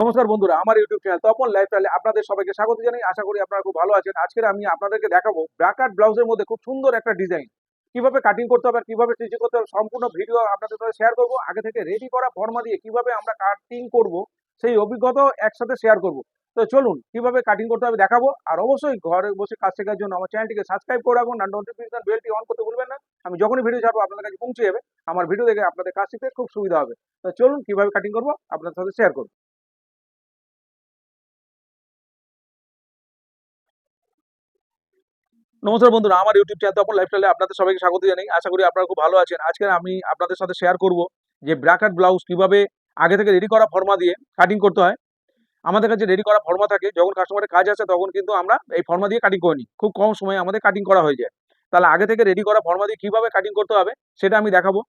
নমস্কার বন্ধুরা, আমার ইউটিউব চ্যানেল তপন লাইফস্টাইলে আপনাদের সবাইকে স্বাগত জানাই। আশা করি আপনারা খুব ভালো আছেন। আজকে আমি আপনাদেরকে দেখাবো ব্রাকাট ব্লাউজের মধ্যে খুব সুন্দর একটা ডিজাইন কিভাবে কাটিং করতে হবে আর কিভাবে স্টিচিং করতে হবে, সম্পূর্ণ ভিডিও আপনাদের সাথে শেয়ার করব। আগে থেকে রেডি করা ফর্মা দিয়ে কিভাবে আমরা কাটিং করব সেই অভিজ্ঞতাও একসাথে শেয়ার করব। তো চলুন কিভাবে কাটিং করতে হবে দেখাবো। আর অবশ্যই ঘরে বসে কাজ শেখার জন্য আমার চ্যানেলটিকে সাবস্ক্রাইব করে রাখুন আর নোটিফিকেশন বেলটি অন করতে ভুলবেন না। আমি যখনই ভিডিও ছাড়বো আপনাদের কাছে পৌঁছে যাবে। আমার ভিডিও দেখে আপনাদের কাজ শিখতে খুব সুবিধা হবে। তো চলুন কিভাবে কাটিং করবো আপনাদের সাথে শেয়ার করবো। নমস্কার বন্ধুরা, আমার ইউটিউব চ্যানেল তপন লাইফস্টাইলে আপনাদের সবাইকে স্বাগত জানাই। আশা করি আপনারা খুব ভালো আছেন। আজকে আমি আপনাদের সাথে শেয়ার করব যে ব্রাকাট ব্লাউজ কিভাবে আগে থেকে রেডি করা ফর্মা দিয়ে কাটিং করতে হয়। আমাদের কাছে রেডি করা ফর্মা থাকে, যখন কাস্টমারের কাজ আসে তখন কিন্তু আমরা এই ফর্মা দিয়ে কাটিং করে নিই। খুব কম সময়ে আমাদের কাটিং করা হয়ে যায়। তাহলে আগে থেকে রেডি করা ফর্মা দিয়ে কিভাবে কাটিং করতে হবে সেটা আমি দেখাবো।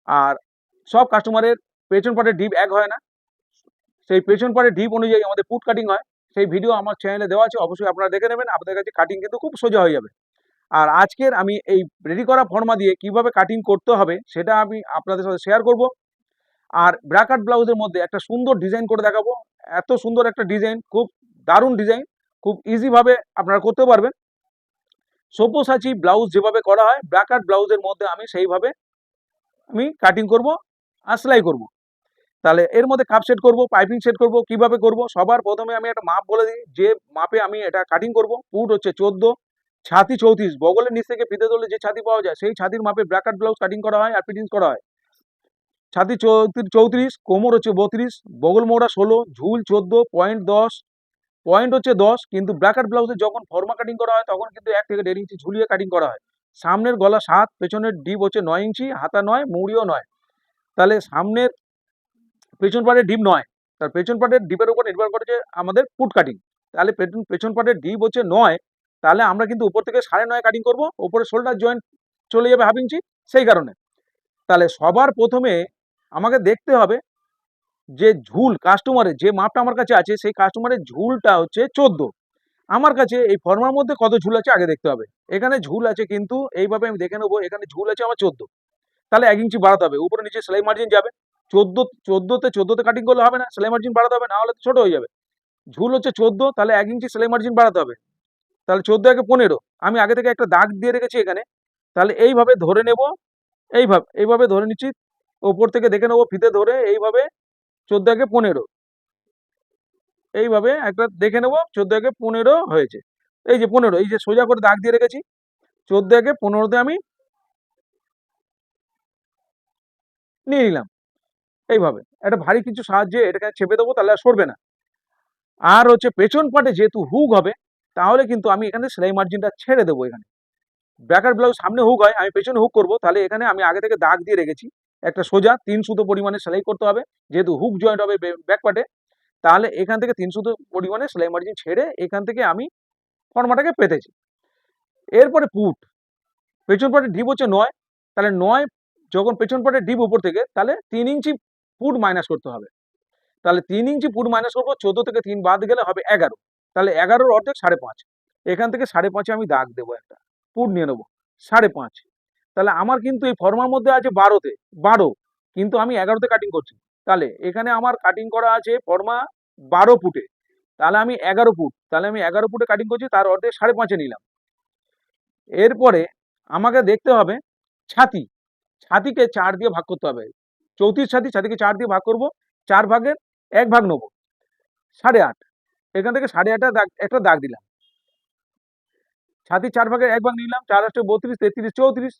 আর সব কাস্টমারের পেছন পাটের ডিপ এক হয় না, সেই পেছন পাটের ডিপ অনুযায়ী আমাদের পুট কাটিং হয়। সেই ভিডিও আমার চ্যানেলে দেওয়া আছে, অবশ্যই আপনারা দেখে নেবেন। আপনাদের কাছে কাটিং কিন্তু খুব সোজা হয়ে যাবে। আর আজকের আমি এই রেডি করা ফর্মা দিয়ে কিভাবে কাটিং করতে হবে সেটা আমি আপনাদের সাথে শেয়ার করব। আর ব্রাকাট ব্লাউজের মধ্যে একটা সুন্দর ডিজাইন করে দেখাবো। এত সুন্দর একটা ডিজাইন, খুব দারুণ ডিজাইন, খুব ইজি ভাবে আপনারা করতে পারবেন। সব্যসাচী ব্লাউজ যেভাবে করা হয় ব্রাকাট ব্লাউজের মধ্যে আমি সেইভাবে কাটিং করব আর সেলাই করব। তাহলে এর মধ্যে কাপ সেট করব, পাইপিং সেট করব, কিভাবে করব সবার প্রথমে আমি একটা মাপ বলে দিই। যে মাপে আমি এটা কাটিং করব, পুট হচ্ছে 14, ছাতি 34, বগলের নিচ থেকে ফিতে ধরলে যে ছাতি পাওয়া যায় সেই ছাতির মাপে ব্রাকাট ব্লাউজ কাটিং করা হয় আর ফিটিংস করা হয়। ছাতি 34, কোমর হচ্ছে 32, বগল মোড়া 16, ঝুল 14, পয়েন্ট 10, পয়েন্ট হচ্ছে 10। কিন্তু ব্রাকাট ব্লাউজে যখন ফর্মা কাটিং করা হয় তখন কিন্তু 1 থেকে 1.5 ইঞ্চি ঝুলিয়ে কাটিং করা হয়। সামনের গলা 7, পেছনের ডিপ হচ্ছে 9 ইঞ্চি, হাতা 9, মুড়িও 9। তাহলে সামনের পেছন পাটের ডিপ 9, তার পেছন পাটের ডিপের উপর নির্ভর করে যে আমাদের পুট কাটিং। তাহলে পেছন পাটের ডিপ হচ্ছে 9, তাহলে আমরা কিন্তু উপর থেকে 9.5 কাটিং করব, উপরে শোল্ডার জয়েন্ট চলে যাবে হাফ ইঞ্চি, সেই কারণে। তাহলে সবার প্রথমে আমাকে দেখতে হবে যে ঝুল কাস্টমারের যে মাপটা আমার কাছে আছে সেই কাস্টমারের ঝুলটা হচ্ছে 14। আমার কাছে এই ফর্মার মধ্যে কত ঝুল আছে আগে দেখতে হবে। এখানে ঝুল আছে কিন্তু এইভাবে আমি দেখে নেবো, এখানে ঝুল আছে আমার 14। তাহলে 1 ইঞ্চি বাড়াতে হবে, উপরে নিচে সেলাই মার্জিন যাবে। 14তে কাটিং করলে হবে না, সেলাই মার্জিন বাড়াতে হবে, না হলে ছোট হয়ে যাবে। ঝুল হচ্ছে 14, তাহলে 1 ইঞ্চি সেলাই মার্জিন বাড়াতে হবে। তাহলে 14 একে 15, আমি আগে থেকে একটা দাগ দিয়ে রেখেছি এখানে। তাহলে এইভাবে ধরে নেব, এইভাবে ধরে নিচ্ছি, ওপর থেকে দেখে নেবো ফিতে ধরে, এইভাবে 14 একে 15, এইভাবে একটা দেখে নেবো 14 একে 15 হয়েছে। এই যে 15, এই যে সোজা করে দাগ দিয়ে রেখেছি, 14 একে 15তে আমি নিয়ে নিলাম। এইভাবে একটা ভারী কিছু সাহায্যে এটাকে চেপে দেবো, তাহলে আর সরবে না। আর হচ্ছে পেছন পাটে যেহেতু হুক হবে, তাহলে কিন্তু আমি এখানে সেলাই মার্জিনটা ছেড়ে দেবো। এখানে ব্র্যাকেট ব্লাউজ সামনে হুক হয়, আমি পেছনে হুক করব, তাহলে এখানে আমি আগে থেকে দাগ দিয়ে রেখেছি একটা সোজা 3 সুতো পরিমাণে সেলাই করতে হবে, যেহেতু হুক জয়েন্ট হবে ব্যাক পার্টে। তাহলে এখান থেকে 3 সুতো পরিমাণে সেলাই মার্জিন ছেড়ে এখান থেকে আমি ফর্মাটাকে পেতেছি। এরপরে পুট, পেছন পাটের ডিপ হচ্ছে 9, তাহলে 9 যখন পেছন পাটের ডিপ উপর থেকে, তাহলে 3 ইঞ্চি পুট মাইনাস করতে হবে। তাহলে 3 ইঞ্চি পুট মাইনাস করবো, 14 থেকে 3 বাদ গেলে হবে 11। তাহলে 11-র অর্ধেক 5.5, এখান থেকে 5.5 আমি দাগ দেবো, একটা পুট নিয়ে নেবো 5.5। তাহলে আমার কিন্তু এই ফর্মার মধ্যে আছে 12তে 12, কিন্তু আমি 11তে কাটিং করছি। তাহলে এখানে আমার কাটিং করা আছে ফর্মা 12 ফুটে, তাহলে আমি 11 ফুট, তাহলে আমি 11 ফুটে কাটিং করছি, তার অর্ধেক 5.5 নিলাম। এরপরে আমাকে দেখতে হবে ছাতি, ছাতিকে 4 দিয়ে ভাগ করতে হবে। 34 ছাতি, ছাতিকে 4 দিয়ে ভাগ করব, 4 ভাগের 1 ভাগ নেবো, 8.5। এখান থেকে 8.5 দাগ, একটা দাগ দিলাম। ছাতি 4 ভাগের 1 ভাগ নিলাম, 4 8 32, 33 34,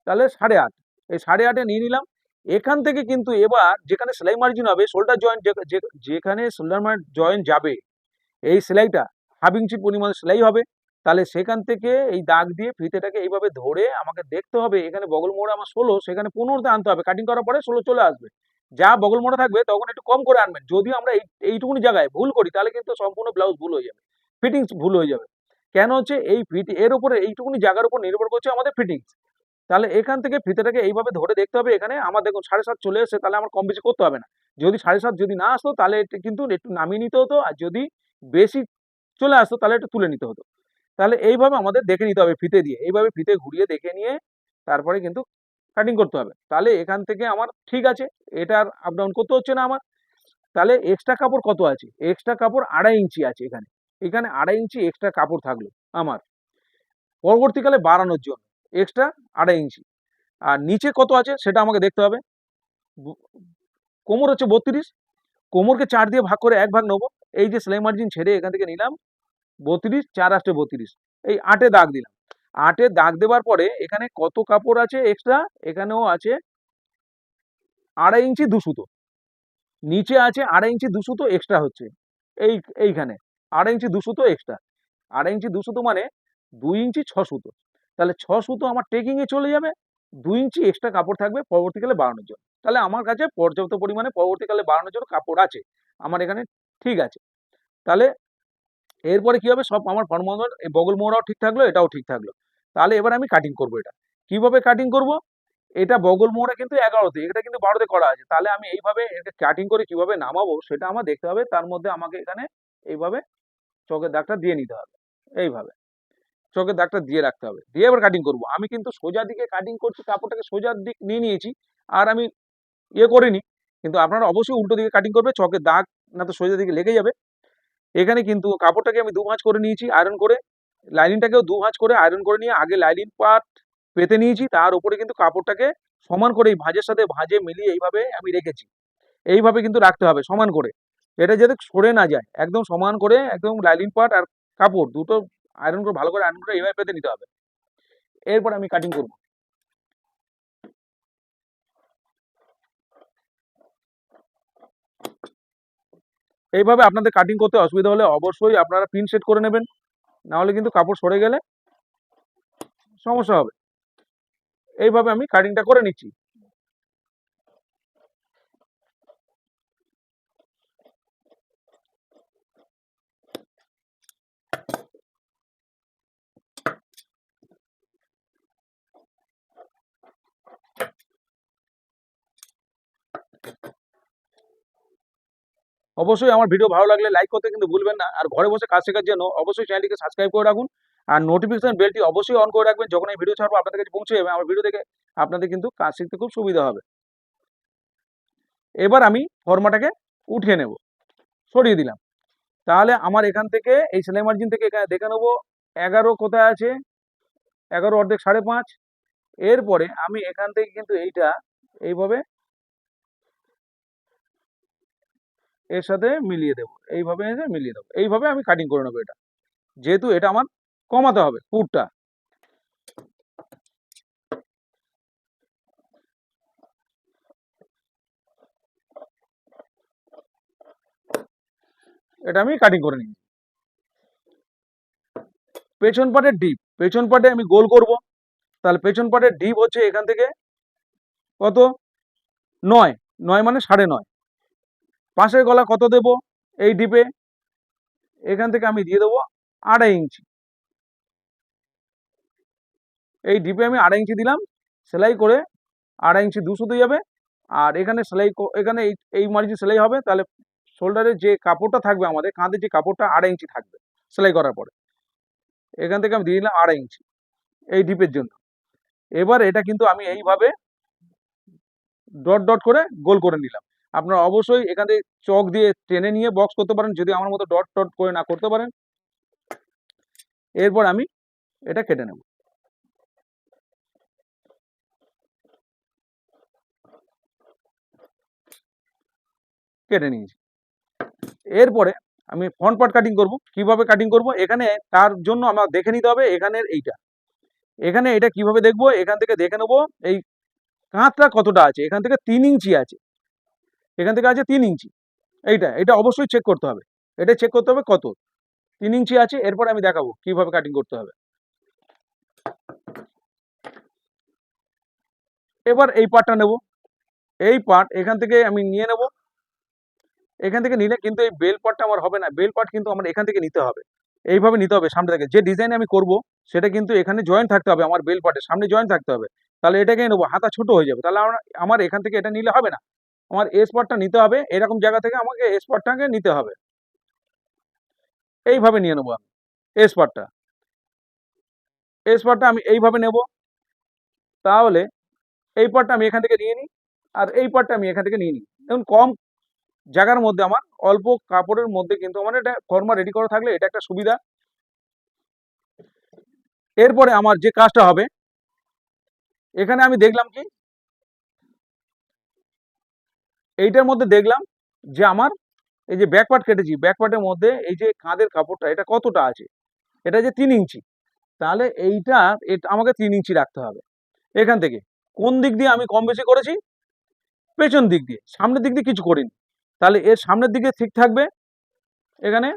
তাহলে 8.5। এই 8.5-এ নিয়ে নিলাম। এখান থেকে কিন্তু এবার যেখানে সেলাই মার্জিন হবে, শোল্ডার জয়েন্ট যেখানে শোল্ডার জয়েন্ট যাবে, এই সেলাইটা হাফ ইঞ্চি পরিমাণ সেলাই হবে। তাহলে সেখান থেকে এই দাগ দিয়ে ফিতেটাকে এইভাবে ধরে আমাকে দেখতে হবে, এখানে বগল মোড়া আমার 16, সেখানে 15তে আনতে হবে। কাটিং করার পরে 16 চলে আসবে। যা বগল মোড়া থাকবে তখন একটু কম করে আনবেন। যদিও আমরা এইটুকুনি জায়গায় ভুল করি, তাহলে কিন্তু সম্পূর্ণ ব্লাউজ ভুল হয়ে যাবে, ফিটিংস ভুল হয়ে যাবে। কেন হচ্ছে এই এর উপরে এইটুকুনি জায়গার উপর নির্ভর করছে আমাদের ফিটিংস। তাহলে এখান থেকে ফিতেটাকে এইভাবে ধরে দেখতে হবে। এখানে আমার দেখুন 7.5 চলে এসেছে, তাহলে আমার কম বেশি করতে হবে না। যদি 7.5 যদি না আসতো তাহলে এটা কিন্তু একটু নামিয়ে নিতে হতো, আর যদি বেশি চলে আসতো তাহলে একটু তুলে নিতে হতো। তাহলে এইভাবে আমাদের দেখে নিতে হবে ফিতে দিয়ে, এইভাবে ফিতে ঘুরিয়ে দেখে নিয়ে তারপরে কিন্তু কাটিং করতে হবে। তাহলে এখান থেকে আমার ঠিক আছে, এটা আর আপ ডাউন করতে হচ্ছে না আমার। তাহলে এক্সট্রা কাপড় কত আছে? এক্সট্রা কাপড় 2.5 ইঞ্চি আছে এখানে। এখানে 2.5 ইঞ্চি এক্সট্রা কাপড় থাকলো আমার পরবর্তীকালে বাড়ানোর জন্য, এক্সট্রা 2.5 ইঞ্চি। আর নিচে কত আছে সেটা আমাকে দেখতে হবে। কোমর হচ্ছে 32, কোমরকে 4 দিয়ে ভাগ করে 1 ভাগ নেবো। এই যে সেলাই মার্জিন ছেড়ে এখান থেকে নিলাম 32, 4 8 32, এই 8 এ দাগ দিলাম। 8 এ দাগ দেওয়ার পরে এখানে কত কাপড় আছে এক্সট্রা? এখানেও আছে 2.5 ইঞ্চি 2 সুতো, নিচে আছে 2.5 ইঞ্চি 2 সুতো এক্সট্রা হচ্ছে এইখানে 2.5 ইঞ্চি 2 সুতো এক্সট্রা। 2.5 ইঞ্চি 2 সুতো মানে 2 ইঞ্চি 6 সুতো। তাহলে 6 সুতো আমার টেকিং এ চলে যাবে, 2 ইঞ্চি এক্সট্রা কাপড় থাকবে পরবর্তীকালে বাড়ানোর জন্য। তাহলে আমার কাছে পর্যাপ্ত পরিমাণে পরবর্তীকালে বাড়ানোর জন্য কাপড় আছে আমার এখানে, ঠিক আছে। তাহলে এরপরে কি হবে? সব আমার ফর্মাল এই বগল মোড়াও ঠিক থাকলো, এটাও ঠিক থাকলো। তাহলে এবার আমি কাটিং করব এটা। কিভাবে কাটিং করব? এটা বগল মোড়া কিন্তু 11 তে, এটা কিন্তু 12 তে করা আছে। তাহলে আমি এইভাবে এটা কাটিং করে কিভাবে নামাবো সেটা আমার দেখতে হবে। তার মধ্যে আমাকে এখানে এইভাবে চকের দাগটা দিয়ে নিতে হবে। এইভাবে চকের দাগটা দিয়ে রাখতে হবে। দিয়ে এবার কাটিং করব। আমি কিন্তু সোজা দিকে কাটিং করছি, কাপড়টাকে সোজা দিক নিয়ে নিয়েছি। আর আমি করিনি। কিন্তু আপনারা অবশ্যই উল্টো দিকে কাটিং করবে, চকের দাগ না তো সোজা দিকে লেগে যাবে। এখানে কিন্তু কাপড়টাকে আমি 2 ভাঁজ করে নিয়েছি আয়রন করে, লাইনিংটাকেও 2 ভাঁজ করে আয়রন করে নিয়ে আগে লাইনিং পার্ট পেতে নিয়েছি, তার উপরে কিন্তু কাপড়টাকে সমান করে এই ভাঁজের সাথে ভাঁজে মিলিয়ে এইভাবে আমি রেখেছি। এইভাবে কিন্তু রাখতে হবে সমান করে, এটা যাতে সরে না যায়। একদম সমান করে একদম লাইনিং পার্ট আর কাপড় দুটো আয়রন করে ভালো করে আয়রন করে এইভাবে পেতে নিতে হবে। এরপর আমি কাটিং করব। এইভাবে আপনাদের কাটিং করতে অসুবিধা হলে অবশ্যই আপনারা পিন সেট করে নেবেন, না হলে কিন্তু কাপড় সরে গেলে সমস্যা হবে। এইভাবে আমি কাটিংটা করে নিচ্ছি। অবশ্যই আমার ভিডিও ভালো লাগলে লাইক করতে কিন্তু ভুলবেন না। আর ঘরে বসে কাজ শেখার জন্য অবশ্যই চ্যানেলটিকে সাবস্ক্রাইব করে রাখুন। আর নোটিফিকেশন বেলটি অবশ্যই অন করে রাখবেন, যখন এই ভিডিও ছাড়বো আপনাদের কাছে পৌঁছে যাবে। আমার ভিডিও দেখে আপনাদের কিন্তু কাজ শিখতে খুব সুবিধা হবে। এবার আমি ফর্মাটাকে উঠিয়ে নেব, সরিয়ে দিলাম। তাহলে আমার এখান থেকে এই সেলাই মার্জিন থেকে এখানে দেখে নেবো 11 কোথায় আছে, 11 অর্ধেক 5.5। এরপরে আমি এখান থেকে কিন্তু এইটা এইভাবে এর সাথে মিলিয়ে দেবো, এইভাবে এসে মিলিয়ে দেবো। এইভাবে আমি কাটিং করে নেবো এটা, যেহেতু এটা আমার কমাতে হবে পুরটা। এটা আমি কাটিং করে নিই। পেছন পাটের ডিপ, পেছন পাটে আমি গোল করব। তাহলে পেছন পাটের ডিপ হচ্ছে এখান থেকে কত? 9, 9 মানে 9.5। পাশের গলা কত দেব? এই ডিপে এখান থেকে আমি দিয়ে দেবো 2.5 ইঞ্চি। এই ডিপে আমি 2.5 ইঞ্চি দিলাম, সেলাই করে 2.5 ইঞ্চি 2 সুতো যাবে। আর এখানে সেলাই এখানে এই মার্জিন সেলাই হবে। তাহলে শোল্ডারের যে কাপড়টা থাকবে, আমাদের কাঁধের যে কাপড়টা 2.5 ইঞ্চি থাকবে সেলাই করার পরে, এখান থেকে আমি দিয়ে দিলাম 2.5 ইঞ্চি এই ডিপের জন্য। এবার এটা কিন্তু আমি এইভাবে ডট ডট করে গোল করে নিলাম। আপনারা অবশ্যই এখান থেকে চক দিয়ে টেনে নিয়ে বক্স করতে পারেন, যদি আমার মতো ডট ডট করে না করতে পারেন। এরপর আমি এটা কেটে নেব। কেটে নিয়েছি। এরপরে আমি ফ্রন্ট পার্ট কাটিং করব। কিভাবে কাটিং করব? এখানে তার জন্য আমার দেখে নিতে হবে এখানের এইটা, এখানে এটা কিভাবে দেখবো? এখান থেকে দেখে নেবো এই কাঁধটা কতটা আছে। এখান থেকে 3 ইঞ্চি আছে, এখান থেকে আছে 3 ইঞ্চি। এটা অবশ্যই চেক করতে হবে, এটা চেক করতে হবে কত 3 ইঞ্চি আছে। এরপর আমি দেখাবো কিভাবে কাটিং করতে হবে। এবার এই পার্টটা নেব, এই পার্ট এখান থেকে আমি নিয়ে নেব। এখান থেকে নিলে কিন্তু এই বেল পার্টটা আমার হবে না, বেল পার্ট কিন্তু আমার এখান থেকে নিতে হবে। এইভাবে নিতে হবে সামনে থেকে। যে ডিজাইন আমি করব সেটা কিন্তু এখানে জয়েন্ট থাকতে হবে, আমার বেল পার্টের সামনে জয়েন্ট থাকতে হবে। তাহলে এটাকে নেবো, হাতা ছোট হয়ে যাবে। তাহলে আমার এখান থেকে এটা নিলে হবে না, আমার এস পার্টটা নিতে হবে। এরকম জায়গা থেকে আমাকে এস পার্টটাকে নিতে হবে। এইভাবে নিয়ে নেবো আমি এস পার্টটা। এস পার্টটা আমি এইভাবে নেব। তাহলে এই পার্টটা আমি এখান থেকে নিয়ে নিই, আর এই পার্টটা আমি এখান থেকে নিয়ে নিই। এখন কম জায়গার মধ্যে আমার অল্প কাপড়ের মধ্যে কিন্তু আমার এটা ফর্মা রেডি করা থাকলে এটা একটা সুবিধা। এরপরে আমার যে কাজটা হবে, এখানে আমি দেখলাম কি এইটার মধ্যে দেখলাম যে আমার এই যে ব্যাক পার্ট কেটেছি, ব্যাক পার্টের মধ্যে এই যে কাঁধের কাপড়টা এটা কতটা আছে, এটা যে 3 ইঞ্চি, তাহলে এইটা আমাকে 3 ইঞ্চি রাখতে হবে। এখান থেকে কোন দিক দিয়ে আমি কম বেশি করেছি, পেছন দিক দিয়ে, সামনের দিক দিয়ে কিছু করিনি। তাহলে এর সামনের দিকে ঠিক থাকবে এখানে।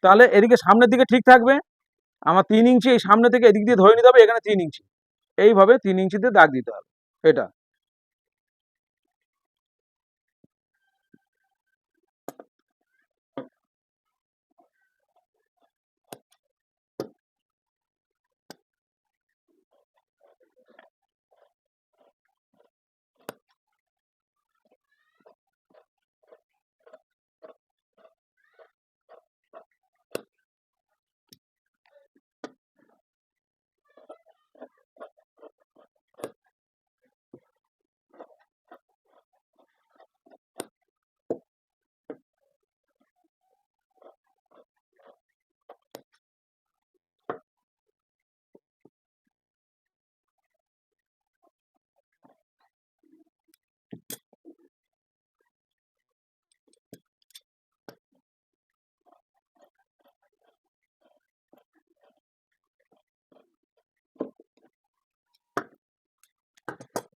তাহলে এদিকে সামনের দিকে ঠিক থাকবে। আমার 3 ইঞ্চি এই সামনে থেকে এদিক দিয়ে ধরে নিতে হবে, এখানে 3 ইঞ্চি, এইভাবে 3 ইঞ্চিতে দাগ দিতে হবে এটা।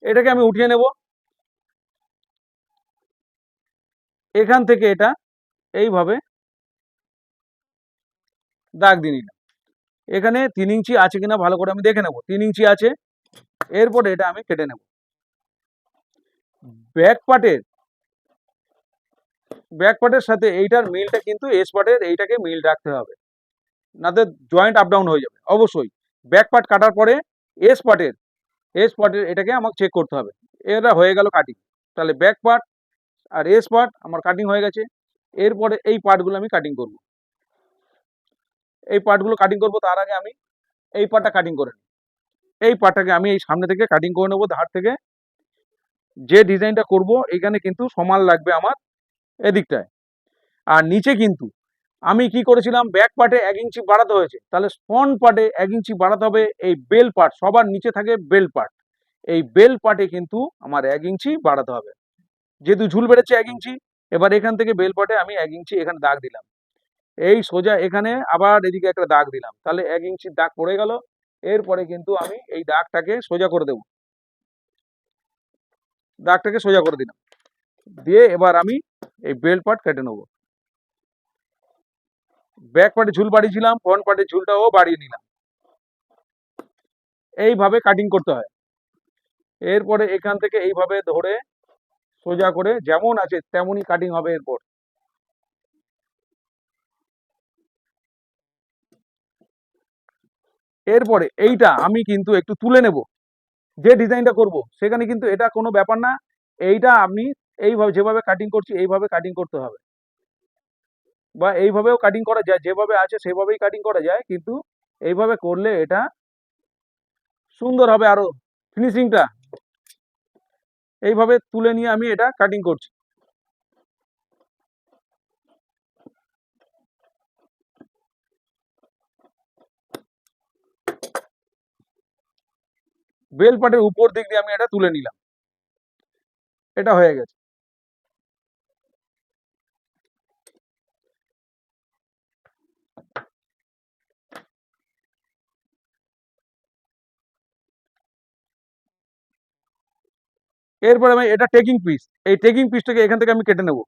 এটাকে আমি উঠিয়ে নেব, এখান থেকে এটা এইভাবে দাগ দিয়ে নিলাম। এখানে 3 ইঞ্চি আছে কিনা ভালো করে আমি দেখে নেব, 3 ইঞ্চি আছে। এরপরে এটা আমি কেটে নেব। ব্যাক পার্টের সাথে এইটার মিলটা কিন্তু এস পার্টের এইটাকে মিল রাখতে হবে, নাতে জয়েন্ট আপ ডাউন হয়ে যাবে। অবশ্যই ব্যাক পার্ট কাটার পরে এস পার্টের এটাকে আমাকে চেক করতে হবে। এটা হয়ে গেল কাটিং। তাহলে ব্যাক পার্ট আর এস পার্ট আমার কাটিং হয়ে গেছে। এরপরে এই পার্টগুলো আমি কাটিং করব। এই পার্টগুলো কাটিং করব, তার আগে আমি এই পার্টটা কাটিং করে নিই। এই পার্টটাকে আমি এই সামনে থেকে কাটিং করে নেবো, ধার থেকে। যে ডিজাইনটা করব এখানে কিন্তু সমান লাগবে আমার এদিকটায়। আর নিচে কিন্তু আমি কি করেছিলাম, ব্যাক পার্টে 1 ইঞ্চি বাড়াতে হয়েছে, তাহলে ফ্রন্ট পার্টে 1 ইঞ্চি বাড়াতে হবে। এই বেল পার্ট সবার নিচে থাকে বেল পার্ট, এই বেল পার্টে কিন্তু আমার 1 ইঞ্চি বাড়াতে হবে। যেহেতু ঝুল বেড়েছে 1 ইঞ্চি, এবার এখান থেকে বেল পার্টে আমি 1 ইঞ্চি এখানে দাগ দিলাম। এই সোজা এখানে আবার এদিকে একটা দাগ দিলাম, তাহলে 1 ইঞ্চির দাগ পড়ে গেল। এরপরে কিন্তু আমি এই দাগটাকে সোজা করে দেব, দাগটাকে সোজা করে দিলাম, দিয়ে এবার আমি এই বেল পার্ট কেটে নেবো। ব্যাক পার্টে ঝুল বাড়িয়েছিলাম, ফ্রন্ট পার্টের ঝুলটাও বাড়িয়ে নিলাম। এইভাবে কাটিং করতে হয়। এরপরে এখান থেকে এইভাবে ধরে সোজা করে যেমন আছে তেমনই কাটিং হবে। এরপরে এইটা আমি কিন্তু একটু তুলে নেব, যে ডিজাইনটা করব সেখানে কিন্তু এটা কোনো ব্যাপার না। এইটা আপনি এইভাবে যেভাবে কাটিং করছি এইভাবে কাটিং করতে হবে, বা এইভাবেও কাটিং করা যায়, যেভাবে আছে সেভাবেই কাটিং করা যায়, কিন্তু এইভাবে করলে এটা সুন্দর হবে আরো ফিনিশিংটা। এইভাবে তুলে নিয়ে আমি এটা কাটিং করছি। বেল পাটের উপর দিক দিয়ে আমি এটা তুলে নিলাম, এটা হয়ে গেছে। এরপরে আমি এটা টেকিং পিস, এই টেকিং পিসটাকে এখান থেকে আমি কেটে নেব।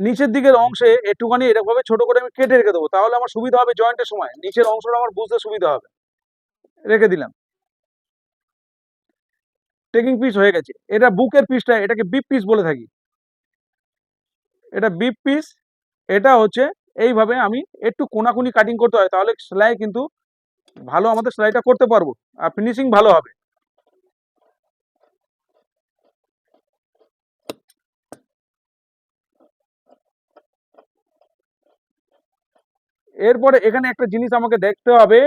নিচের দিকের অংশে একটুখানি এরকমভাবে ছোট করে আমি কেটে রেখে দেবো, তাহলে আমার সুবিধা হবে জয়েন্টের সময়, নিচের অংশটা আমার বুঝতে সুবিধা হবে। রেখে দিলাম। টেকিং পিস হয়ে গেছে। এটা বুকের পিসটা, এটাকে বিপ পিস বলে থাকি। এটা বিপ পিস। এটা হচ্ছে এইভাবে আমি একটু কোনাকুনি কাটিং করতে হয়, তাহলে সেলাই কিন্তু ভালো আমাদের সেলাইটা করতে পারবো আর ফিনিশিং ভালো হবে। এরপরে এখানে একটা জিনিস আমাকে দেখতে হবে,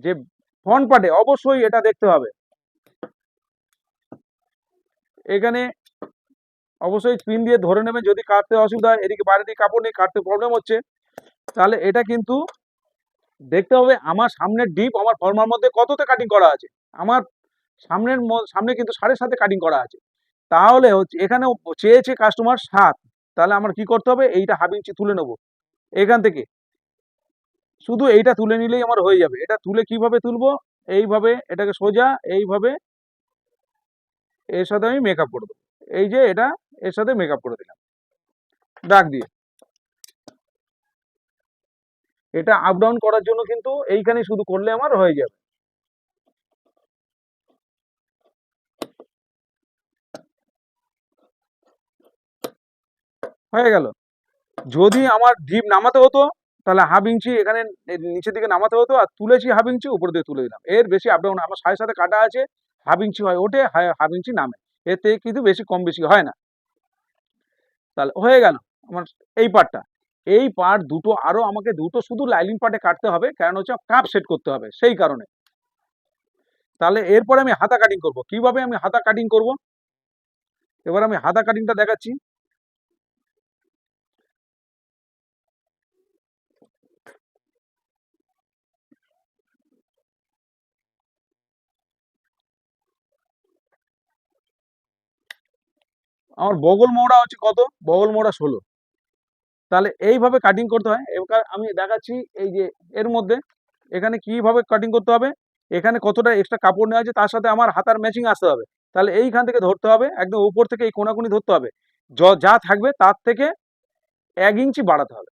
যে ফ্রন্ট পার্টে অবশ্যই এটা দেখতে হবে, এখানে অবশ্যই পিন দিয়ে ধরে নেবেন। যদি কাটতে অসুবিধা হয়, এদিকে বাইরে দিকে কাপড় নেই, কাটতে প্রবলেম হচ্ছে, তাহলে এটা কিন্তু দেখতে হবে আমার সামনের ডিপ আমার ফর্মার মধ্যে কততে কাটিং করা আছে। আমার সামনে কিন্তু 7.5 কাটিং করা আছে। তাহলে হচ্ছে এখানে চেয়েছে কাস্টমার 7, তাহলে আমার কি করতে হবে, এইটা হাফ ইঞ্চি তুলে নেবো এখান থেকে। শুধু এইটা তুলে নিলেই আমার হয়ে যাবে। এটা তুলে কিভাবে তুলবো, এইভাবে এটাকে সোজা এইভাবে এর সাথে আমি মেকআপ করে দেবো। এই যে এটা এর সাথে মেকআপ করে দিলাম দাগ দিয়ে। এটা আপ ডাউন করার জন্য কিন্তু এইখানে শুধু করলে আমার হয়ে যাবে। হয়ে গেল। যদি আমার ডিপ নামাতে হতো, তাহলে হাফ ইঞ্চি এখানে নিচের দিকে নামাতে হতো, আর তুলেছি হাফ ইঞ্চি, উপর দিয়ে তুলে দিলাম। এর বেশি আপ ডাউন আমার 7.5 কাটা আছে, হাফ ইঞ্চি হয় ওঠে, হাফ ইঞ্চি নামে, এতে কিন্তু বেশি কম বেশি হয় না। তাহলে হয়ে গেল আমার এই পার্টটা। এই পার্ট দুটো আরো আমাকে দুটো শুধু লাইলিং পার্টে কাটতে হবে, কারণ হচ্ছে কাপ সেট করতে হবে সেই কারণে। তাহলে এরপরে আমি হাতা কাটিং করব। কিভাবে আমি হাতা কাটিং করব, এবার আমি হাতা কাটিংটা দেখাচ্ছি। আমার বগল মোড়া হচ্ছে কত, বগল মোড়া 16। তাহলে এইভাবে কাটিং করতে হয়। এবার আমি দেখাচ্ছি এই যে এর মধ্যে এখানে কিভাবে কাটিং করতে হবে, এখানে কতটা এক্সট্রা কাপড় নেওয়া আছে, তার সাথে আমার হাতার ম্যাচিং আসতে হবে। তাহলে এইখান থেকে ধরতে হবে, একদম উপর থেকে এই কোনাকুনি ধরতে হবে। যা থাকবে তার থেকে 1 ইঞ্চি বাড়াতে হবে।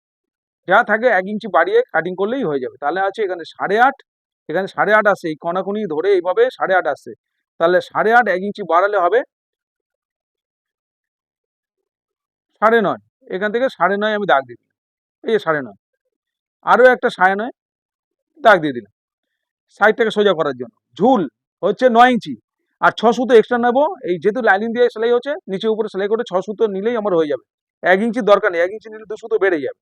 যা থাকে 1 ইঞ্চি বাড়িয়ে কাটিং করলেই হয়ে যাবে। তাহলে আছে এখানে 8.5, এখানে 8.5 আসছে, এই কোনাকুনি ধরে এইভাবে 8.5 আসছে। তাহলে 8.5 1 ইঞ্চি বাড়ালে হবে 9.5। এখান থেকে 9.5 আমি দাগ দিয়ে দিলাম, এই যে 9.5। আরো একটা 9.5 দাগ দিয়ে দিলাম সাইডটাকে সোজা করার জন্য। ঝুল হচ্ছে 9 ইঞ্চি, আর 6 সুতো এক্সট্রা নেবো। এই যেহেতু লাইনিং দিয়ে সেলাই হচ্ছে, নিচে উপরে সেলাই করে 6 সুতো নিলেই আমার হয়ে যাবে। 1 ইঞ্চির দরকার নেই, 1 ইঞ্চি নিলে 2 সুতো বেড়ে যাবে।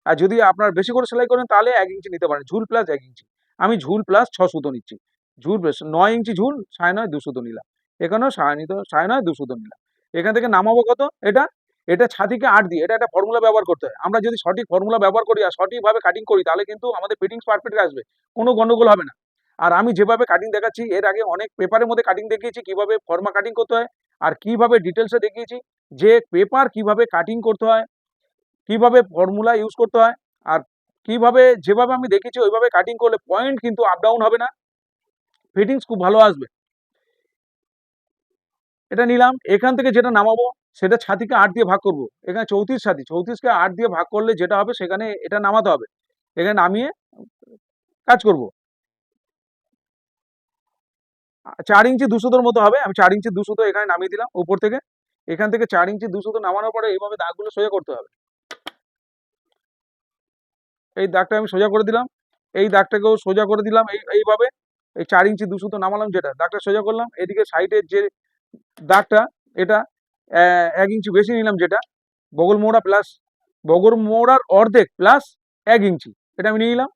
আর যদি আপনার বেশি করে সেলাই করেন, তাহলে 1 ইঞ্চি নিতে পারেন, ঝুল প্লাস 1 ইঞ্চি। আমি ঝুল প্লাস 6 সুতো নিচ্ছি। ঝুল প্লাস 9 ইঞ্চি ঝুল, 9.5 2 সুতো নিলাম। এখানেও 9.5 2 সুতো নিলাম। এখান থেকে নামাবো কত, এটা এটা ছাতিকে 8 দিয়ে, এটা একটা ফর্মুলা ব্যবহার করতে হয়। আমরা যদি সঠিক ফর্মুলা ব্যবহার করি আর সঠিকভাবে কাটিং করি, তাহলে কিন্তু আমাদের ফিটিংস পারফেক্ট আসবে, কোনো গন্ডগোল হবে না। আর আমি যেভাবে কাটিং দেখাচ্ছি, এর আগে অনেক পেপারের মধ্যে কাটিং দেখিয়েছি কিভাবে ফর্মা কাটিং করতে হয়, আর কিভাবে ডিটেলসে দেখিয়েছি যে পেপার কিভাবে কাটিং করতে হয়, কিভাবে ফর্মুলা ইউজ করতে হয়, আর কিভাবে যেভাবে আমি দেখেছি ওইভাবে কাটিং করলে পয়েন্ট কিন্তু আপ ডাউন হবে না, ফিটিংস খুব ভালো আসবে। এটা নিলাম। এখান থেকে যেটা নামাবো, সেটা ছাতিকে 8 দিয়ে ভাগ করব। এখানে 34 ছাতি, 34কে 8 দিয়ে ভাগ করলে যেটা হবে, সেখানে এটা নামাতে হবে। এখানে নামিয়ে কাজ করব। 4 ইঞ্চি 2 সুতোর মতো হবে, আমি 4 ইঞ্চি 2 সুতো এখানে নামিয়ে দিলাম উপর থেকে। এখান থেকে 4 ইঞ্চি 2 সুতো নামানোর পরে এইভাবে দাগগুলো সোজা করতে হবে। এই দাগটা আমি সোজা করে দিলাম, এই দাগটাকেও সোজা করে দিলাম, এইভাবে এই 4 ইঞ্চি 2 সুতো নামালাম, যেটা দাগটা সোজা করলাম। এদিকে সাইডের যে দাগটা, এটা 1 ইঞ্চি বেশি নিলাম, যেটা বগল মোড়া প্লাস বগল মোড়ার অর্ধেক প্লাস 1 ইঞ্চি, এটা আমি নিয়ে নিলাম।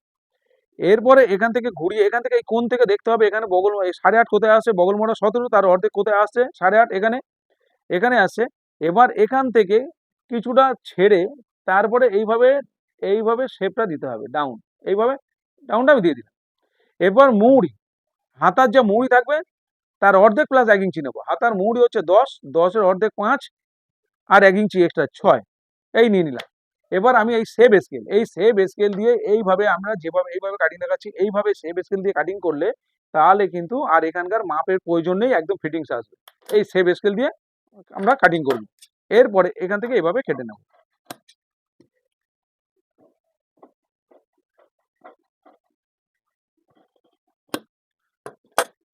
এরপরে এখান থেকে ঘুরিয়ে, এখান থেকে এই কোণ থেকে দেখতে হবে এখানে বগল 8.5 কোথায় আসছে, বগল মোড়া 17, তার অর্ধেক কোথায় আসছে, 8.5 এখানে এখানে আসছে। এবার এখান থেকে কিছুটা ছেড়ে তারপরে এইভাবে এইভাবে শেপটা দিতে হবে ডাউন, এইভাবে ডাউনটা আমি দিয়ে দিলাম। এবার মুড়ি, হাতার যে মুড়ি থাকবে তার অর্ধেক প্লাস 1 ইঞ্চি নেবো। হাতার মুড়ি হচ্ছে 10, 10-এর অর্ধেক 5, আর 1 ইঞ্চি এক্সট্রা 6, এই নিয়ে নিলাম। এবার আমি এই সেভ স্কেল দিয়ে এইভাবে আমরা যেভাবে এইভাবে কাটিং দেখাচ্ছি, এইভাবে সেভ স্কেল দিয়ে কাটিং করলে তাহলে কিন্তু আর এখানকার মাপের প্রয়োজন নেই, একদম ফিটিংস আসবে। এই সেভ স্কেল দিয়ে আমরা কাটিং করব। এরপরে এখান থেকে এভাবে কেটে নেব।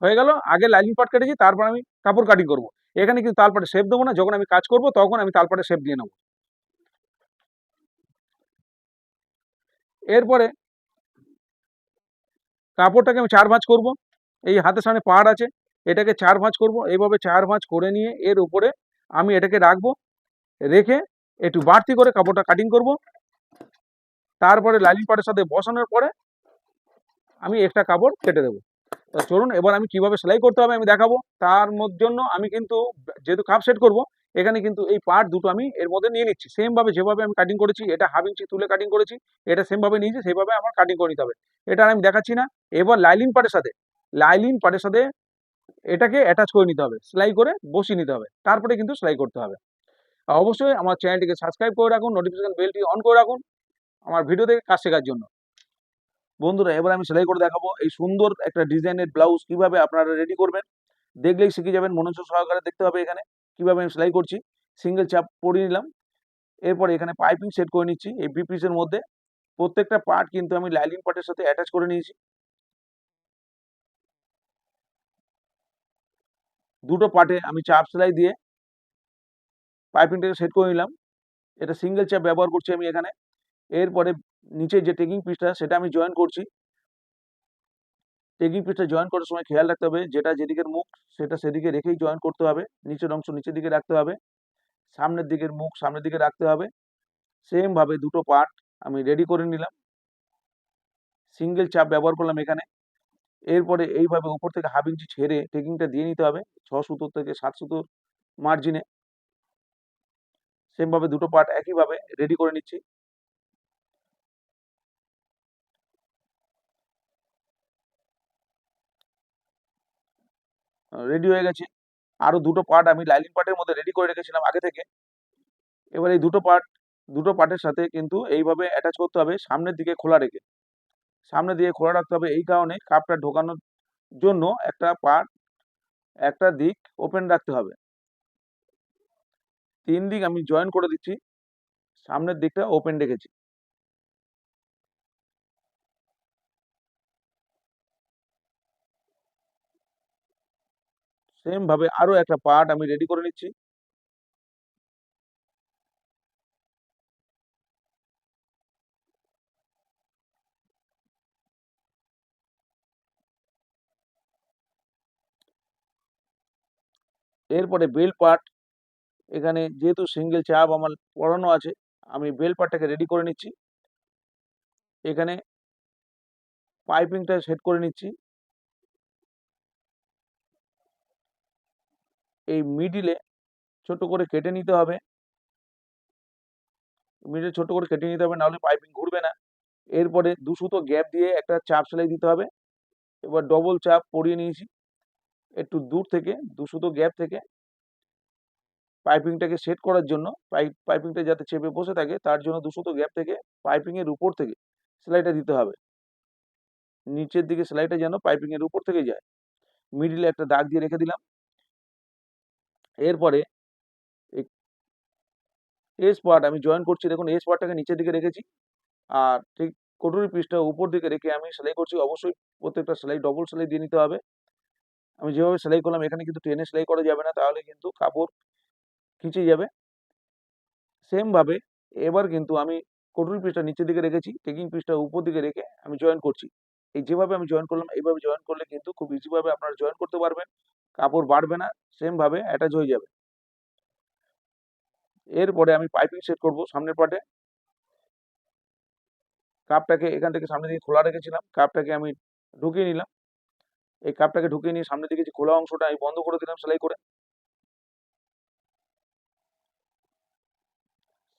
হয়ে গেল। আগে লাইলিং পার্ট কেটেছি, তারপর আমি কাপড় কাটিং করব। এখানে কিন্তু তালপাটে শেপ দেবো না, যখন আমি কাজ করব তখন আমি তালপাটে শেপ দিয়ে নেব। এরপরে কাপড়টাকে আমি 4 ভাঁজ করব। এই হাতের সামনে পাড় আছে, এটাকে 4 ভাঁজ করব। এইভাবে 4 ভাঁজ করে নিয়ে এর উপরে আমি এটাকে রাখবো। রেখে একটু বাড়তি করে কাপড়টা কাটিং করব। তারপরে লাইনিং পার্টের সাথে বসানোর পরে আমি এক্সট্রা কাপড় কেটে দেবো। তো চলুন এবার আমি কিভাবে সেলাই করতে হবে আমি দেখাবো। তার জন্য আমি কিন্তু যেহেতু কাপ সেট করব, এখানে কিন্তু এই পার্ট দুটো আমি এর মধ্যে নিয়ে নিচ্ছি। সেম ভাবে যেভাবে আমি কাটিং করেছি, এটা হাফ ইঞ্চি তুলে কাটিং করেছি, এটা সেম ভাবে নিয়েছি, সেইভাবে আমার কাটিং করে নিতে হবে। এটা আমি দেখাচ্ছি না। এবার লাইলিন পার্টের সাথে এটাকে অ্যাটাচ করে নিতে হবে, সেলাই করে বসিয়ে নিতে হবে, তারপরে কিন্তু সেলাই করতে হবে। আর অবশ্যই আমার চ্যানেলটিকে সাবস্ক্রাইব করে রাখুন, নোটিফিকেশন বেলটি অন করে রাখুন আমার ভিডিও থেকে কাজ শেখার জন্য। বন্ধুরা এবার আমি সেলাই করে দেখাবো এই সুন্দর একটা ডিজাইনের ব্লাউজ কিভাবে আপনারা রেডি করবেন। দেখলেই শিখে যাবেন, মনোযোগ সহকারে দেখতে হবে। এখানে কিভাবে আমি সেলাই করছি, সিঙ্গেল চাপ পরিয়ে নিলাম। এরপরে এখানে পাইপিং সেট করে নিচ্ছি এই বি পিসের মধ্যে। প্রত্যেকটা পার্ট কিন্তু আমি লাইলিং পার্টের সাথে অ্যাটাচ করে নিয়েছি। দুটো পার্টে আমি চাপ সেলাই দিয়ে পাইপিংটাকে সেট করে নিলাম। এটা সিঙ্গেল চাপ ব্যবহার করছি আমি এখানে। এরপরে নিচে যে টেকিং পিসটা সেটা আমি জয়েন করছি। টেকিং পিসটা জয়েন করার সময় খেয়াল রাখতে হবে যেটা যেদিকের মুখ সেটা সেদিকে রেখেই জয়েন করতে হবে। নিচের অংশ নিচের দিকে রাখতে হবে, সামনের দিকের মুখ সামনের দিকে রাখতে হবে। সেম ভাবে দুটো পার্ট আমি রেডি করে নিলাম, সিঙ্গেল চাপ ব্যবহার করলাম এখানে। এরপরে এইভাবে উপর থেকে হাফ ইঞ্চি ছেড়ে টেকিংটা দিয়ে নিতে হবে 6 সুতো থেকে 7 সুতোর মার্জিনে। সেম ভাবে দুটো পার্ট একইভাবে রেডি করে নিচ্ছি। রেডি হয়ে গেছে। আরো দুটো পার্ট আমি লাইলিং পার্টের মধ্যে রেডি করে রেখেছিলাম আগে থেকে। এবার এই দুটো পার্টের সাথে কিন্তু এইভাবে অ্যাটাচ করতে হবে, সামনের দিকে খোলা রেখে। সামনের দিকে খোলা রাখতে হবে এই কারণে কাপটা ঢোকানোর জন্য একটা দিক ওপেন রাখতে হবে। 3 দিক আমি জয়েন করে দিচ্ছি, সামনের দিকটা ওপেন রেখেছি। সেম ভাবে আরো একটা পার্ট আমি রেডি করে নিচ্ছি। এরপরে বেল পার্ট, এখানে যেহেতু সিঙ্গেল চাপ আমার পরানো আছে, আমি বেল পার্টটাকে রেডি করে নিচ্ছি। এখানে পাইপিংটা সেট করে নিচ্ছি। এই মিডিলে ছোট করে কেটে নিতে হবে, মিডিলে ছোট করে কেটে নিতে হবে, নাহলে পাইপিং ঘুরবে না। এরপরে 2 সুতো গ্যাপ দিয়ে একটা চাপ সেলাই দিতে হবে। এবার ডবল চাপ পরিয়ে নিয়েছি। একটু দূর থেকে 2 সুতো গ্যাপ থেকে পাইপিংটাকে সেট করার জন্য, পাইপিংটা যাতে চেপে বসে থাকে তার জন্য 2 সুতো গ্যাপ থেকে পাইপিং এর উপর থেকে সেলাইটা দিতে হবে। নিচের দিকে সেলাইটা যেন পাইপিং এর উপর থেকে যায়। মিডিলে একটা দাগ দিয়ে রেখে দিলাম। এরপরে এস পার্ট আমি জয়েন করছি, দেখুন এস পার্টটাকে নিচের দিকে রেখেছি, আর ঠিক কটুরি পিসটা উপর দিকে রেখে আমি সেলাই করছি। অবশ্যই প্রত্যেকটা সেলাই ডবল সেলাই দিয়ে নিতে হবে। আমি যেভাবে সেলাই করলাম এখানে কিন্তু টেনে সেলাই করা যাবে না, তাহলে কিন্তু কাপড় খিঁচে যাবে। সেম ভাবে এবার কিন্তু আমি কটুরি পিসটা নিচের দিকে রেখেছি, টেকিং পিসটা উপর দিকে রেখে আমি জয়েন করছি। এই যেভাবে আমি জয়েন করলাম এইভাবে জয়েন করলে কিন্তু খুব ইজি ভাবে আপনারা জয়েন করতে পারবেন, কাপড় বাড়বে না, সেম ভাবে অ্যাটাচ হয়ে যাবে। এরপরে আমি পাইপিং সেট করব সামনের পার্টে। কাপটাকে এখান থেকে সামনে দিকে খোলা রেখেছিলাম, কাপটাকে আমি ঢুকিয়ে নিলাম। এই কাপটাকে ঢুকিয়ে নিয়ে সামনের দিকে যে খোলা অংশটা আমি বন্ধ করে দিলাম সেলাই করে।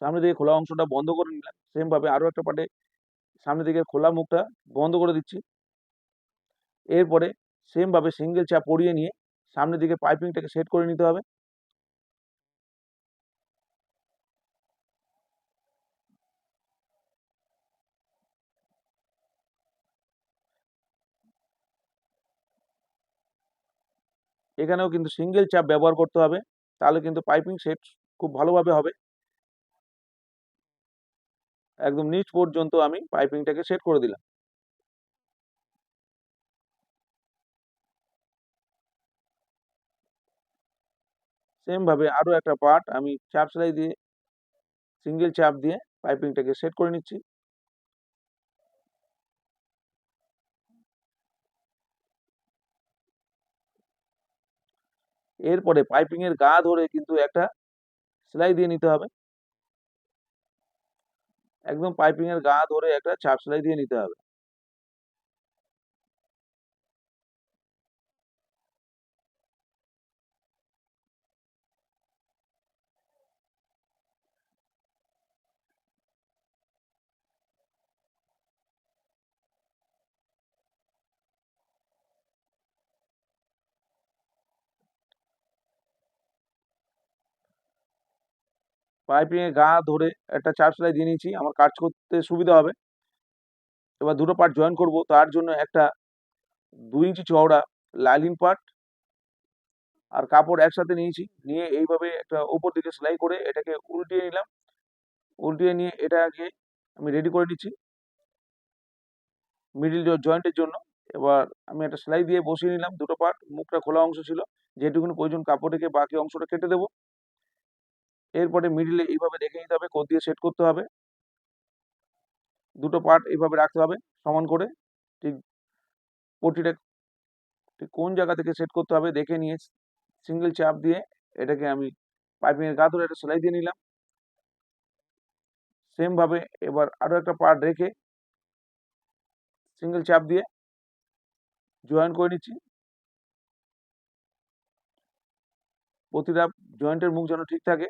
সামনে দিকে খোলা অংশটা বন্ধ করে নিলাম। সেম ভাবে আরো একটা পার্টে সামনের দিকে খোলা মুখটা বন্ধ করে দিচ্ছি। এরপরে সেম ভাবে সিঙ্গেল চাপ পরিয়ে নিয়ে সামনের দিকে পাইপিংটাকে সেট করে নিতে হবে। এখানেও কিন্তু সিঙ্গেল চাপ ব্যবহার করতে হবে, তাহলে কিন্তু পাইপিং সেট খুব ভালোভাবে হবে। একদম নিচ পর্যন্ত আমি পাইপিংটাকে সেট করে দিলাম। সেম ভাবে আরো একটা পার্ট আমি চাপ সেলাই দিয়ে সিঙ্গেল চাপ দিয়ে পাইপিংটাকে সেট করে নিচ্ছি। এরপরে পাইপিং এর গা ধরে কিন্তু একটা সেলাই দিয়ে নিতে হবে, একদম পাইপিং এর গা ধরে একটা চাপ সেলাই দিয়ে নিতে হবে। পাইপিং এর গা ধরে একটা চাপ সেলাই দিয়ে নিয়েছি, আমার কাজ করতে সুবিধা হবে। এবার দুটো পার্ট জয়েন করব, তার জন্য একটা 2 ইঞ্চি চওড়া লাইলিন পার্ট আর কাপড় একসাথে নিয়েছি, নিয়ে এইভাবে একটা উপর দিকে সেলাই করে এটাকে উল্টিয়ে নিলাম। উল্টিয়ে নিয়ে এটাকে আমি রেডি করে নিচ্ছি মিডিল জয়েন্টের জন্য। এবার আমি একটা সেলাই দিয়ে বসিয়ে নিলাম দুটো পার্ট, মুখটা খোলা অংশ ছিল, যেটুকুনি প্রয়োজন কাপড় রেখে বাকি অংশটা কেটে দেবো। এরপরে মিডিলে এইভাবে দেখে নিতে হবে, কোদ দিয়ে সেট করতে হবে, দুটো পার্ট এইভাবে রাখতে হবে সমান করে। ঠিক পটিটা ঠিক কোন জায়গা থেকে সেট করতে হবে দেখে নিয়ে সিঙ্গেল চাপ দিয়ে এটাকে আমি পাইপিং এর গা ধরে একটা সেলাই দিয়ে নিলাম। সেম ভাবে এবার আরো একটা পার্ট রেখে সিঙ্গেল চাপ দিয়ে জয়েন করে নিচ্ছি। প্রতিটা জয়েন্টের মুখ যেন ঠিক থাকে,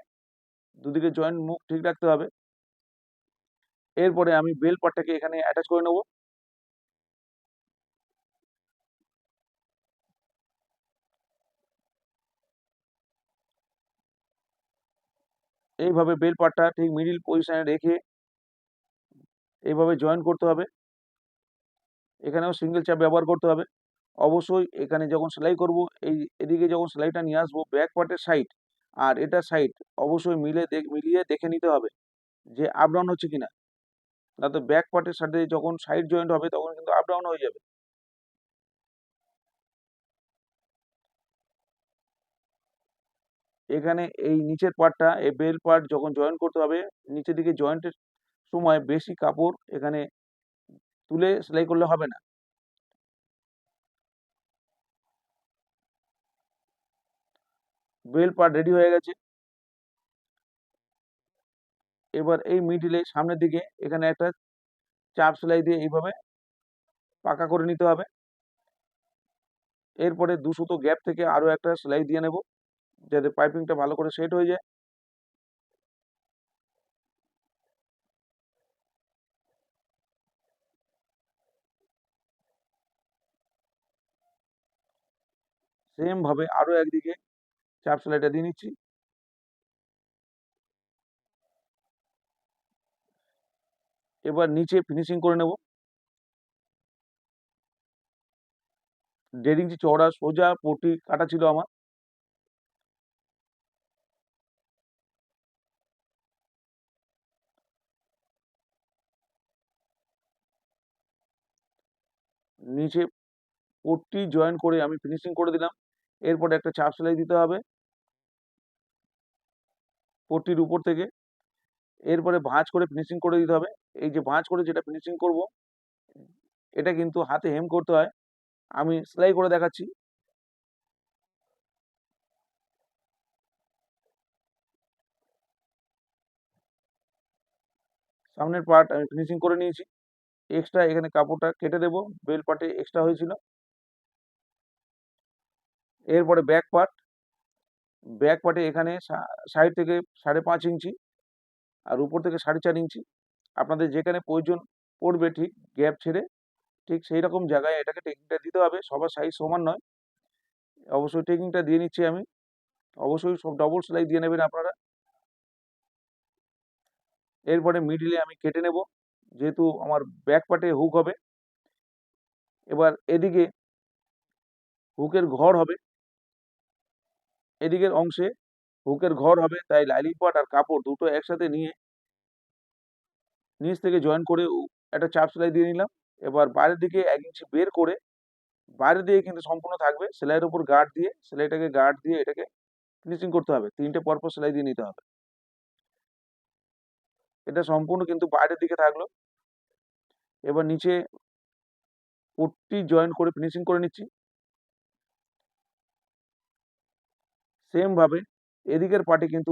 দুদিকে জয়েন্ট মুখ ঠিক রাখতে হবে। এরপরে আমি বেল পার্টটাকে এখানে অ্যাটাচ করে নেব। এইভাবে বেল পার্টটা ঠিক মিডিল পজিশনে রেখে এইভাবে জয়েন করতে হবে। এখানেও সিঙ্গেল চাপ ব্যবহার করতে হবে। অবশ্যই এখানে যখন সেলাই করব, এই এদিকে যখন সেলাইটা নিয়ে আসবো ব্যাক পার্টের সাইড আর এটা সাইড অবশ্যই মিলিয়ে দেখে নিতে হবে যে আপ ডাউন হচ্ছে কিনা, না তো ব্যাক পার্টের সাথে যখন সাইড জয়েন্ট হবে তখন কিন্তু আপ ডাউন হয়ে যাবে। এখানে এই নিচের পার্টটা এই বেল পার্ট যখন জয়েন করতে হবে, নিচের দিকে জয়েন্টের সময় বেশি কাপড় এখানে তুলে সেলাই করলে হবে না। বেল পার্ট রেডি হয়ে গেছে। এবার এই মিডিলে সামনের দিকে এখানে একটা চাপ সেলাই দিয়ে এইভাবে পাকা করে নিতে হবে। এরপরে 2 সুতো গ্যাপ থেকে আরো একটা সেলাই দিয়ে নেব, যাতে পাইপিংটা ভালো করে সেট হয়ে যায়। সেম ভাবে আরো একদিকে চাপ সেলাইটা দিয়ে নিচ্ছি। এবার নিচে ফিনিশিং করে নেব। 1.5 ইঞ্চি চওড়া সোজা পটি কাটা ছিল আমার। নিচে পট্টি জয়েন করে আমি ফিনিশিং করে দিলাম। এরপরে একটা চাপ সেলাই দিতে হবে পট্টির উপর থেকে। এরপরে ভাঁজ করে ফিনিশিং করে দিতে হবে। এই যে ভাঁজ করে যেটা ফিনিশিং করব, এটা কিন্তু হাতে হেম করতে হয়। আমি সেলাই করে দেখাচ্ছি। সামনের পার্ট আমি ফিনিশিং করে নিয়েছি। এক্সট্রা এখানে কাপড়টা কেটে দেবো, বেল পার্টে এক্সট্রা হয়েছিল। এরপরে ব্যাক পার্টে এখানে সাইড থেকে 5.5 ইঞ্চি আর উপর থেকে 4.5 ইঞ্চি, আপনাদের যেখানে প্রয়োজন পড়বে ঠিক গ্যাপ ছেড়ে ঠিক সেই রকম জায়গায় এটাকে টেকিংটা দিতে হবে। সবার সাইজ সমান নয়। অবশ্যই টেকিংটা দিয়ে নিচ্ছি আমি। অবশ্যই সব ডবল সেলাই দিয়ে নেবেন আপনারা। এরপরে মিডিলে আমি কেটে নেব, যেহেতু আমার ব্যাক পার্টে হুক হবে। এবার এদিকে হুকের ঘর হবে, এদিকের অংশে হুকের ঘর হবে, তাই লাইলিং পার্ট আর কাপড় দুটো একসাথে নিয়ে নিচ থেকে জয়েন করে একটা চাপ সেলাই দিয়ে নিলাম। এবার বাইরের দিকে 1 ইঞ্চি বের করে বাইরে দিয়ে কিন্তু সম্পূর্ণ থাকবে, সেলাইয়ের উপর গার্ড দিয়ে সেলাইটাকে গার্ড দিয়ে এটাকে ফিনিশিং করতে হবে, 3টে পরপর সেলাই দিয়ে নিতে হবে। এটা সম্পূর্ণ কিন্তু বাইরের দিকে থাকলো। এবার নিচে পট্টি জয়েন করে ফিনিশিং করে নিচ্ছি। সেম ভাবে এদিকের পার্টে কিন্তু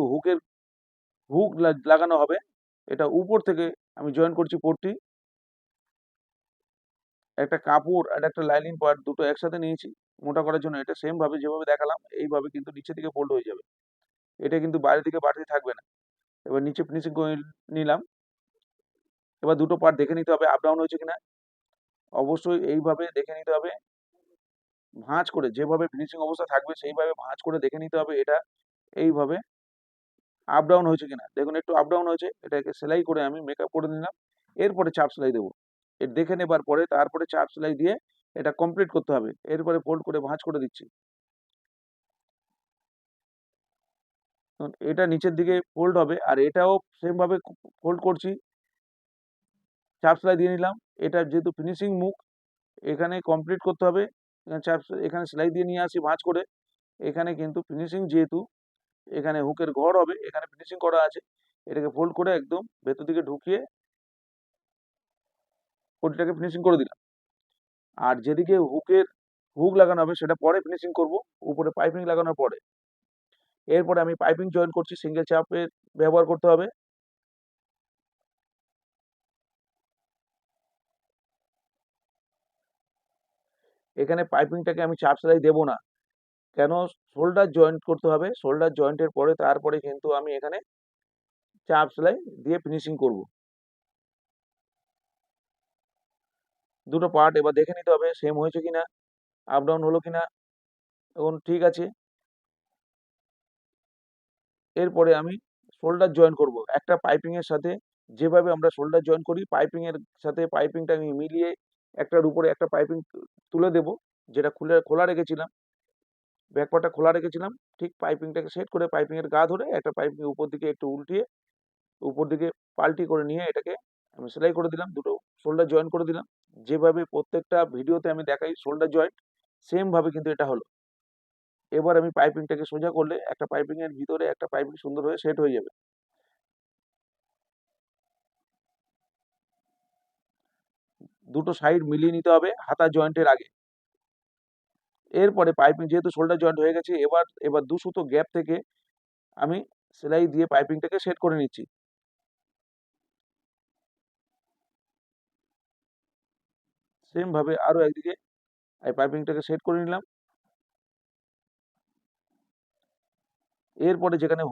হুক লাগানো হবে। এটা উপর থেকে আমি জয়েন করছি পট্টি, একটা কাপড় আর একটা লাইনিং পার্ট দুটো একসাথে নিয়েছি মোটা করার জন্য। এটা সেম ভাবে যেভাবে দেখালাম এইভাবে কিন্তু নিচে থেকে ফোল্ড হয়ে যাবে, এটা কিন্তু বাইরে থেকে বাড়তি থাকবে না। এবার নিচে ফিনিশিং করে নিলাম। এবার দুটো পার্ট দেখে নিতে হবে আপ ডাউন হয়েছে কিনা, অবশ্যই এইভাবে দেখে নিতে হবে। ভাঁজ করে যেভাবে ফিনিশিং অবস্থা থাকবে সেইভাবে ভাঁজ করে দেখে নিতে হবে এটা এইভাবে আপ ডাউন হয়েছে কিনা। দেখুন একটু আপ ডাউন হয়েছে, এটাকে সেলাই করে আমি মেকআপ করে নিলাম। এরপরে চাপ সেলাই দেবো। এর দেখে নেবার পরে তারপরে চাপ সেলাই দিয়ে এটা কমপ্লিট করতে হবে। এরপরে ফোল্ড করে ভাঁজ করে দিচ্ছি। এটা নিচের দিকে ফোল্ড হবে আর এটাও সেম ভাবে ফোল্ড করছি, চাপ সেলাই দিয়ে নিলাম। এটা যেহেতু ফিনিশিং মুখ, এখানে কমপ্লিট করতে হবে। এখানে সেলাই দিয়ে নিয়ে আসি ভাঁজ করে। এখানে কিন্তু ফিনিশিং যেহেতু এখানে হুকের ঘর হবে, এখানে ফিনিশিং করা আছে, এটাকে ফোল্ড করে একদম ভেতর দিকে ঢুকিয়ে পটিটাকে ফিনিশিং করে দিলাম। আর যেদিকে হুক লাগানো হবে সেটা পরে ফিনিশিং করব, উপরে পাইপিং লাগানোর পরে। এরপরে আমি পাইপিং জয়েন করছি, সিঙ্গেল চাপের ব্যবহার করতে হবে। এখানে পাইপিংটাকে আমি চাপ সেলাই দেবো না, কেন শোল্ডার জয়েন্ট করতে হবে। শোল্ডার জয়েন্টের পরে তারপরে কিন্তু আমি এখানে চাপ সেলাই দিয়ে ফিনিশিং করব। দুটো পার্ট এবার দেখে নিতে হবে সেম হয়েছে কিনা, আপ ডাউন হলো কিনা। এখন ঠিক আছে। এরপরে আমি শোল্ডার জয়েন করব একটা পাইপিং এর সাথে। যেভাবে আমরা শোল্ডার জয়েন করি পাইপিং এর সাথে পাইপিংটা আমি মিলিয়ে একটার উপরে একটা পাইপিং তুলে দেব, যেটা খোলা রেখেছিলাম, ব্যাকপার্টটা খোলা রেখেছিলাম। ঠিক পাইপিংটাকে সেট করে পাইপিং এর গা ধরে একটা পাইপিং উপর দিকে একটু উল্টিয়ে উপর দিকে পাল্টি করে নিয়ে এটাকে আমি সেলাই করে দিলাম, দুটো শোল্ডার জয়েন করে দিলাম। যেভাবে প্রত্যেকটা ভিডিওতে আমি দেখাই শোল্ডার জয়েন্ট, সেম ভাবে কিন্তু এটা হলো। এবার আমি পাইপিংটাকে সোজা করলে একটা পাইপিং এর ভিতরে একটা পাইপিং সুন্দর হয়ে সেট হয়ে যাবে। দুটো সাইড মিলিয়ে নিতে হবে হাতা জয়েন্টের আগে। এরপরে পাইপিং যেহেতু শোল্ডার জয়েন্ট হয়ে গেছে, এবার 2 সুতো গ্যাপ থেকে আমি সেলাই দিয়ে পাইপিংটাকে সেট করে নিচ্ছি। সেম ভাবে আরো একদিকে এই পাইপিংটাকে সেট করে নিলাম। এরপরে যেখানে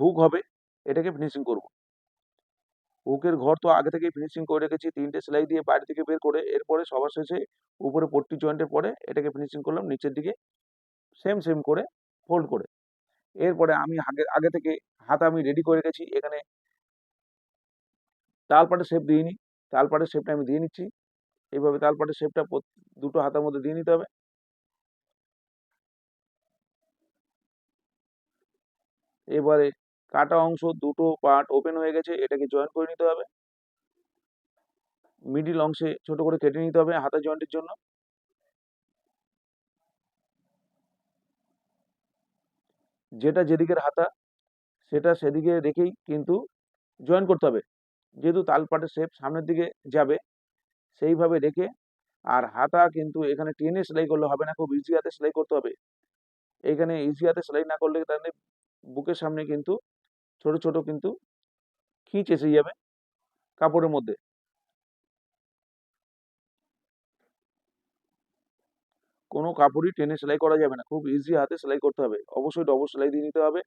হুক হবে এটাকে ফিনিশিং করব। হুকের ঘর তো আগে থেকেই ফিনিশিং করে রেখেছি 3টে সেলাই দিয়ে বাইরে থেকে বের করে। এরপরে সবার শেষে উপরে পট্টি জয়েন্টের পরে এটাকে ফিনিশিং করলাম নিচের দিকে সেম করে ফোল্ড করে। এরপরে আমি আগে আগে থেকে হাতা আমি রেডি করে রেখেছি। এখানে তালপাটের শেপ দিইনি, তালপাটের শেপটা আমি দিয়ে নিচ্ছি। এইভাবে তালপাটের শেপটা দুটো হাতার মধ্যে দিয়ে নিতে হবে। এবারে কাটা অংশ দুটো পার্ট ওপেন হয়ে গেছে, এটাকে জয়েন করে নিতে হবে। মিডিল অংশে ছোট করে কেটে নিতে হবে হাতা জয়েন্টের জন্য। যেটা যেদিকের হাতা সেটা সেদিকে রেখেই কিন্তু জয়েন করতে হবে, যেহেতু তালপাটের শেপ সামনের দিকে যাবে সেইভাবে রেখে। আর হাতা কিন্তু এখানে টেনে সেলাই করলে হবে না, খুব ইজি হাতে সেলাই করতে হবে। এখানে ইজি হাতে সেলাই না করলে তাহলে বুকের সামনে কিন্তু ছোট ছোট কিন্তু খিঁচ এসে যাবে কাপড়ের মধ্যে। কোনো কাপড়ই টেনে সেলাই করা যাবে না, খুব ইজি হাতে সেলাই করতে হবে, অবশ্যই ডবল সেলাই দিয়ে নিতে হবে।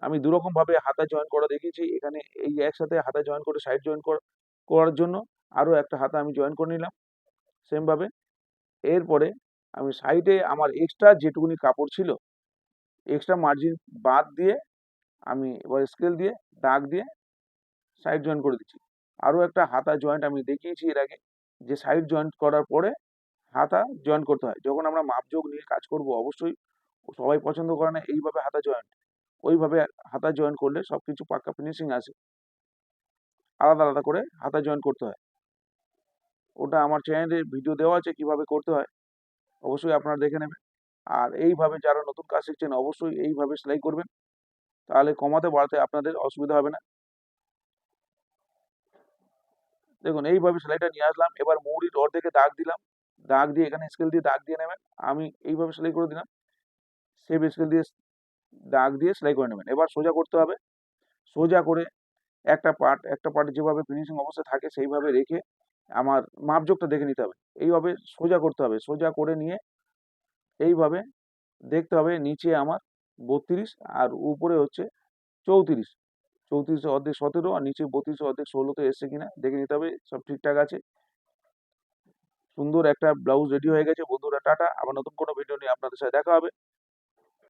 আমি দুরকম ভাবে হাতা জয়েন করা দেখিয়েছি। এখানে এই একসাথে হাতা জয়েন করে সাইড জয়েন করার জন্য আরো একটা হাতা আমি জয়েন করে নিলাম সেম ভাবে। এরপরে আমি সাইডে আমার এক্সট্রা যেটুকুনি কাপড় ছিল এক্সট্রা মার্জিন বাদ দিয়ে আমি এবার স্কেল দিয়ে দাগ দিয়ে সাইড জয়েন করে দিচ্ছি। আরো একটা হাতা জয়েন্ট আমি দেখিয়েছি এর আগে, যে সাইড জয়েন্ট করার পরে হাতা জয়েন করতে হয়। যখন আমরা মাপজোক নিয়ে কাজ করব অবশ্যই সবাই পছন্দ করে না এইভাবে হাতা জয়েন্ট, ওইভাবে হাতা জয়েন করলে সবকিছু পাক্কা ফিনিশিং আসে। আলাদা আলাদা করে হাতা জয়েন করতে হয়। ওটা আমার চ্যানেলে ভিডিও দেওয়া আছে কিভাবে করতে হয়। অবশ্যই আপনারা দেখে নেবেন। আর এইভাবে যারা নতুন কাজ শিখছেন অবশ্যই এইভাবে সেলাই করবেন, তাহলে কমাতে বাড়াতে আপনাদের অসুবিধা হবে না। দেখুন এইভাবে সেলাইটা নিয়ে আসলাম, এবার মৌরির অর্ধেকে দাগ দিলাম, দাগ দিয়ে এখানে স্কেল দিয়ে দাগ দিয়ে নেবেন। আমি এইভাবে সেলাই করে দিলাম, সেম স্কেল দিয়ে দাগ দিয়ে সেলাই করে নেবেন। এবার সোজা করতে হবে, সোজা করে একটা পার্ট যেভাবে ফিনিশিং অবস্থায় থাকে সেইভাবে রেখে আমার মাপজোকটা দেখে নিতে হবে। এইভাবে সোজা করতে হবে, সোজা করে নিয়ে এইভাবে দেখতে হবে নিচে আমার 32 আর উপরে হচ্ছে 34। 34 অর্ধেক 17 আর নিচে 32 অর্ধেক 16 এসছে কিনা দেখে নিতে হবে, সব ঠিকঠাক আছে। সুন্দর একটা ব্লাউজ রেডি হয়ে গেছে বন্ধুরা। টাটা, আবার নতুন কোনো ভিডিও নিয়ে আপনাদের সাথে দেখা হবে।